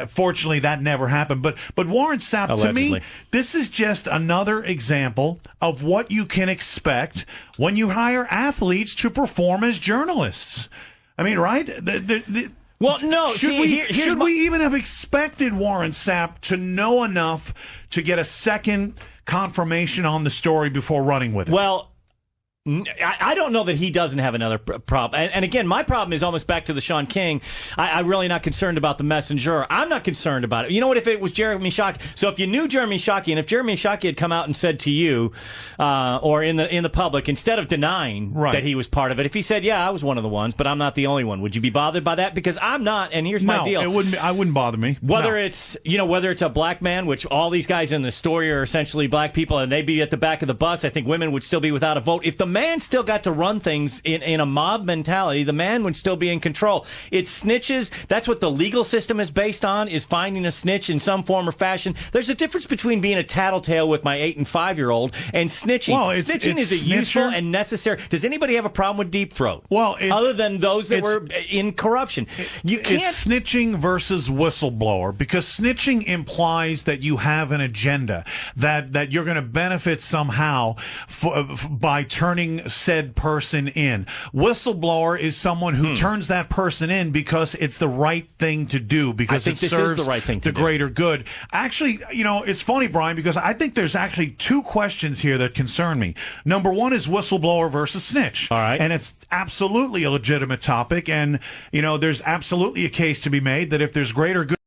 Fortunately, that never happened. But Warren Sapp, Allegedly. to me, this is just another example of what you can expect when you hire athletes to perform as journalists. I mean, right? Well, no. Should we even have expected Warren Sapp to know enough to get a second confirmation on the story before running with it? Well, I don't know that he doesn't have another problem. And again, my problem is almost back to the Sean King. I'm really not concerned about the messenger. I'm not concerned about it. You know what? If it was Jeremy Shockey, so if you knew Jeremy Shockey, and if Jeremy Shockey had come out and said to you, or in the public, instead of denying that he was part of it, if he said, "Yeah, I was one of the ones, but I'm not the only one," would you be bothered by that? Because I'm not. And here's my deal: it wouldn't. I wouldn't bother me. Whether it's a black man, which all these guys in the story are essentially black people, and they'd be at the back of the bus. I think women would still be without a vote. If the man still got to run things in a mob mentality, the man would still be in control. It's snitches. That's what the legal system is based on, is finding a snitch in some form or fashion. There's a difference between being a tattletale with my 8 and 5-year-old and snitching. Well, snitching is a useful and necessary. Does anybody have a problem with Deep Throat? Well, other than those that were in corruption. You can't. It's snitching versus whistleblower, because snitching implies that you have an agenda, that you're going to benefit somehow by turning said person in. Whistleblower is someone who turns that person in because it's the right thing to do, because it serves the right thing the greater good. Actually, it's funny, Brian, because I think there's actually two questions here that concern me. Number one is whistleblower versus snitch. All right. And it's absolutely a legitimate topic, and there's absolutely a case to be made that if there's greater good